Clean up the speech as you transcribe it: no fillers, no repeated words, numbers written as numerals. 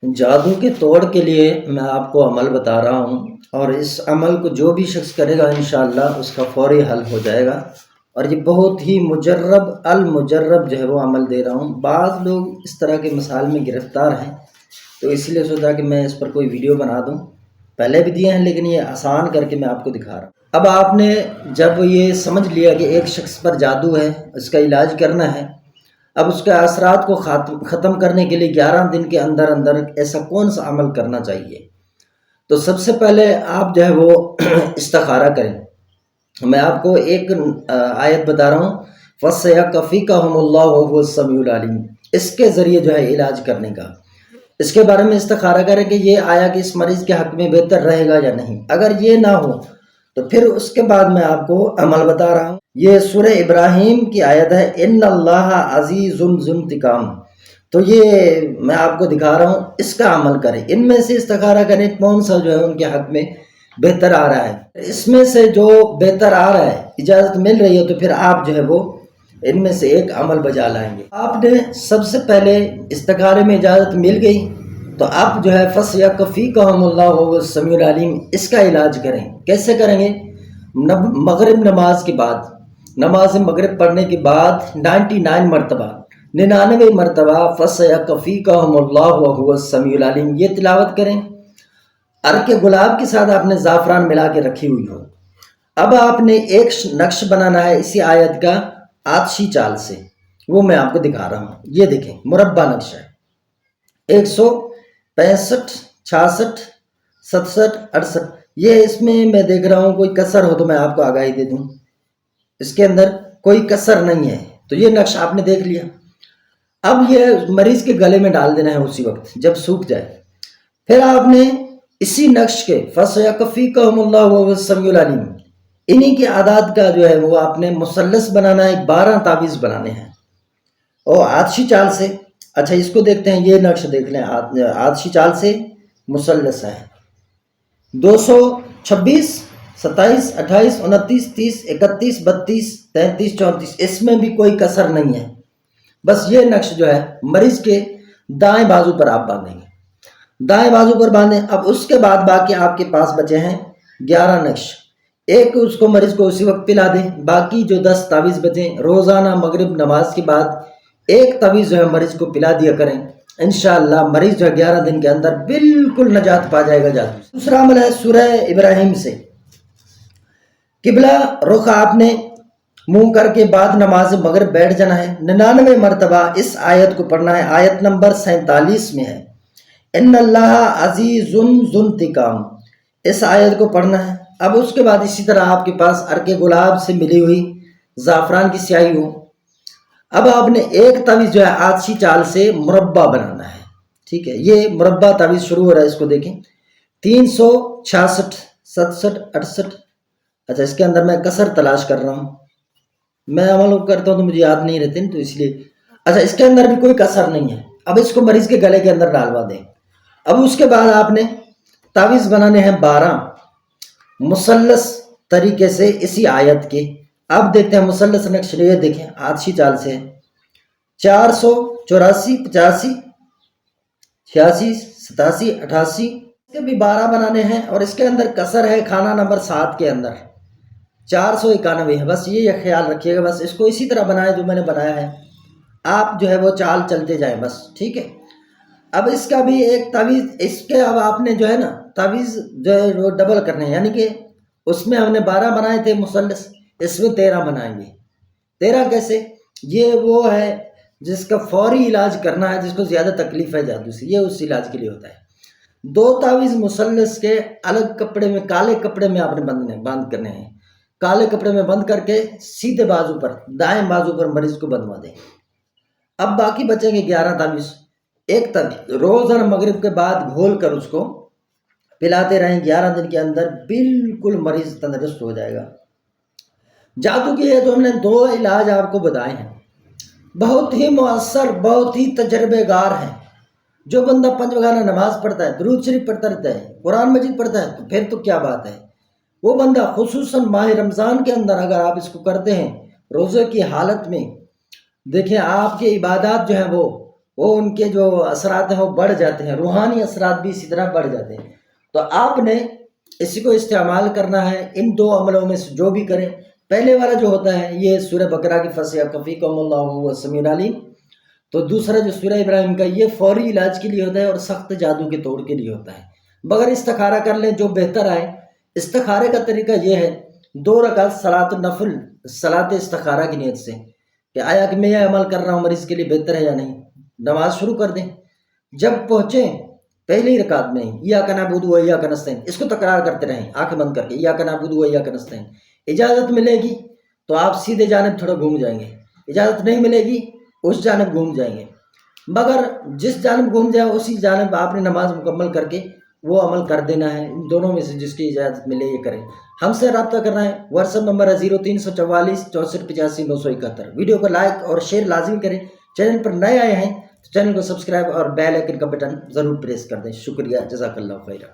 جادو کے توڑ کے لیے میں آپ کو عمل بتا رہا ہوں، اور اس عمل کو جو بھی شخص کرے گا انشاءاللہ اس کا فوری حل ہو جائے گا۔ اور یہ بہت ہی مجرب المجرب جو ہے وہ عمل دے رہا ہوں۔ بعض لوگ اس طرح کے مسائل میں گرفتار ہیں، تو اس لیے سوچا کہ میں اس پر کوئی ویڈیو بنا دوں۔ پہلے بھی دیے ہیں لیکن یہ آسان کر کے میں آپ کو دکھا رہا ہوں۔ اب آپ نے جب یہ سمجھ لیا کہ ایک شخص پر جادو ہے، اس کا علاج کرنا ہے، اب اس کے اثرات کو ختم کرنے کے لیے 11 دن کے اندر اندر ایسا کون سا عمل کرنا چاہیے؟ تو سب سے پہلے آپ جو ہے وہ استخارہ کریں۔ میں آپ کو ایک آیت بتا رہا ہوں، فَسَيَكْفِيكَهُمُ اللَّهُ وَهُوَ السَّمِيعُ الْعَلِيمُ، اس کے ذریعے جو ہے علاج کرنے کا، اس کے بارے میں استخارہ کریں کہ یہ آیا کہ اس مریض کے حق میں بہتر رہے گا یا نہیں۔ اگر یہ نہ ہو تو پھر اس کے بعد میں آپ کو عمل بتا رہا ہوں۔ یہ سورہ ابراہیم کی آیت ہے، ان اللہ عزیز ذو انتقام۔ تو یہ میں آپ کو دکھا رہا ہوں، اس کا عمل کریں۔ ان میں سے استخارہ کریں کون سا جو ہے ان کے حق میں بہتر آ رہا ہے۔ اس میں سے جو بہتر آ رہا ہے، اجازت مل رہی ہے، تو پھر آپ جو ہے وہ ان میں سے ایک عمل بجا لائیں گے۔ آپ نے سب سے پہلے استخارے میں اجازت مل گئی تو آپ جو ہے فَسَيَكْفِيكَهُمُ اللَّهُ وَهُوَ السَّمِيعُ الْعَلِيمُ، اس کا علاج کریں۔ کیسے کریں گے؟ مغرب نماز کے بعد، نماز مغرب پڑھنے کے بعد 99 مرتبہ 99 مرتبہ فَسَيَكْفِيكَهُمُ اللَّهُ وَهُوَ السَّمِيعُ الْعَلِيمُ یہ تلاوت کریں۔ عرق گلاب کے ساتھ آپ نے زعفران ملا کے رکھی ہوئی ہو۔ اب آپ نے ایک نقش بنانا ہے اسی آیت کا آتشی چال سے، وہ میں آپ کو دکھا رہا ہوں۔ یہ دیکھیں مربع نقش ہے، 165 66 67 68۔ یہ اس میں دیکھ رہا ہوں کوئی کسر ہو تو میں آپ کو آگاہی دے دوں، اس کے اندر کوئی کسر نہیں ہے۔ تو یہ نقش آپ نے دیکھ لیا۔ اب یہ مریض کے گلے میں ڈال دینا ہے اسی وقت جب سوکھ جائے۔ پھر آپ نے اسی نقش کے فَسَيَكْفِيكَهُمُ اللَّهُ وَهُوَ السَّمِيعُ الْعَلِيمُ انہی کے اعداد کا جو ہے وہ آپ نے مثلث بنانا ہے، 12 تعویذ بنانے ہیں اور آتشی چال سے۔ اچھا اس کو دیکھتے ہیں، یہ نقش دیکھ لیں، آتشی چال سے مثلث ہے، 226 27 28 29 30 31 32 33 34، اس میں بھی کوئی کسر نہیں ہے۔ بس یہ نقش جو ہے مریض کے دائیں بازو پر آپ باندھیں گے، دائیں بازو پر باندھیں۔ اب اس کے بعد باقی آپ کے پاس بچے ہیں 11 نقش، ایک اس کو مریض کو اسی وقت پلا دیں۔ باقی جو 10 تعویذ بچیں روزانہ مغرب نماز کے بعد ایک تعویذ جو ہے مریض کو پلا دیا کریں۔ انشاءاللہ مریض جو ہے 11 دن کے اندر بالکل نجات پا جائے گا جادو سے۔ دوسرا عمل ہے سورہ ابراہیم سے، قبلہ رخ آپ نے منہ کر کے بعد نماز مغرب بیٹھ جانا ہے، 99 مرتبہ اس آیت کو پڑھنا ہے۔ آیت نمبر 47 میں ہے، ان اللہ عزیز ذو انتقام، اس آیت کو پڑھنا ہے۔ اب اس کے بعد اسی طرح آپ کے پاس عرق گلاب سے ملی ہوئی زعفران کی سیاہی ہو۔ اب آپ نے ایک تعویذ جو ہے آتشی چال سے مربع بنانا ہے، ٹھیک ہے؟ یہ مربع تعویذ شروع ہو رہا ہے، اس کو دیکھیں، 366 67 68۔ اچھا اس کے اندر میں کسر تلاش کر رہا ہوں، میں عمل کرتا ہوں تو مجھے یاد نہیں رہتے تو اس لیے۔ اچھا اس کے اندر بھی کوئی کسر نہیں ہے۔ اب اس کو مریض کے گلے کے اندر ڈالوا دیں۔ اب اس کے بعد آپ نے تعویذ بنانے ہیں 12 مثلث طریقے سے اسی آیت کے۔ اب دیکھتے ہیں مثلث نقش، یہ دیکھیں آتشی چال سے 484 85 86 87 88، اس کے بھی 12 بنانے ہیں، اور اس کے اندر کسر ہے کھانا نمبر 7 کے اندر 491 ہے۔ بس یہ خیال رکھیے گا، بس اس کو اسی طرح بنائیں جو میں نے بنایا ہے، آپ جو ہے وہ چال چلتے جائیں بس، ٹھیک ہے؟ اب اس کا بھی ایک تعویذ، اس کے اب آپ نے جو ہے نا تعویذ جو ہے وہ ڈبل کرنے ہیں، یعنی کہ اس میں ہم نے 12 بنائے تھے مثلث، اس میں 13 بنائیں گے۔ 13 کیسے؟ یہ وہ ہے جس کا فوری علاج کرنا ہے، جس کو زیادہ تکلیف ہے جادو سے، یہ اس علاج کے لیے ہوتا ہے۔ 2 تعویذ مثلث کے الگ کپڑے میں، کالے کپڑے میں آپ نے بند کرنے ہیں، کالے کپڑے میں بند کر کے سیدھے بازو پر، دائیں بازو پر مریض کو بندھوا دیں۔ اب باقی بچیں گے 11 تعویذ۔ ایک تعویذ روزانہ مغرب کے بعد گھول کر اس کو پلاتے رہیں، 11 دن کے اندر بالکل مریض تندرست ہو جائے گا۔ جادو کی ہے تو ہم نے 2 علاج آپ کو بتائے ہیں، بہت ہی مؤثر، بہت ہی تجربے کار ہیں۔ جو بندہ 5 وقت نماز پڑھتا ہے، درود شریف پڑھتا رہتا ہے، قرآن مجید پڑھتا ہے، تو پھر تو کیا بات ہے۔ وہ بندہ خصوصاً ماہ رمضان کے اندر اگر آپ اس کو کرتے ہیں روزے کی حالت میں، دیکھیں آپ کی عبادات جو ہیں وہ وہ ان کے جو اثرات ہیں وہ بڑھ جاتے ہیں، روحانی اثرات بھی اسی طرح بڑھ جاتے ہیں۔ تو آپ نے اسی کو استعمال کرنا ہے ان دو عملوں میں سے جو بھی کریں۔ پہلے والا جو ہوتا ہے یہ سورہ بقرہ کی فصیح کفیکم اللہ هو السمیع العلیم، تو دوسرا جو سورہ ابراہیم کا یہ فوری علاج کے لیے ہوتا ہے اور سخت جادو کے توڑ کے لیے ہوتا ہے۔ مگر استخارہ کر لیں جو بہتر آئے۔ استخارے کا طریقہ یہ ہے 2 رکعت صلاۃ النفل، صلاۃ استخارہ کی نیت سے کہ آیا کہ میں یہ عمل کر رہا ہوں مریض کے لیے بہتر ہے یا نہیں، نماز شروع کر دیں۔ جب پہنچیں پہلی رکعت میں ایاک نعبد و ایاک نستعین، اس کو تکرار کرتے رہیں آنکھیں بند کر کے، ایاک نعبد و ایاک نستعین۔ اجازت ملے گی تو آپ سیدھے جانب تھوڑا گھوم جائیں گے، اجازت نہیں ملے گی اس جانب گھوم جائیں گے، مگر جس جانب گھوم جائے اسی جانب آپ نے نماز مکمل کر کے وہ عمل کر دینا ہے۔ ان دونوں میں سے جس کی اجازت ملے یہ کریں۔ ہم سے رابطہ کرنا ہے، واٹس ایپ نمبر ہے 0344 64 85 971۔ ویڈیو کو لائک اور شیئر لازمی کریں۔ چینل پر نئے آئے ہیں تو چینل کو سبسکرائب اور بیل آئیکن کا بٹن ضرور پریس کر دیں۔ شکریہ، جزاک اللہ خیرہ۔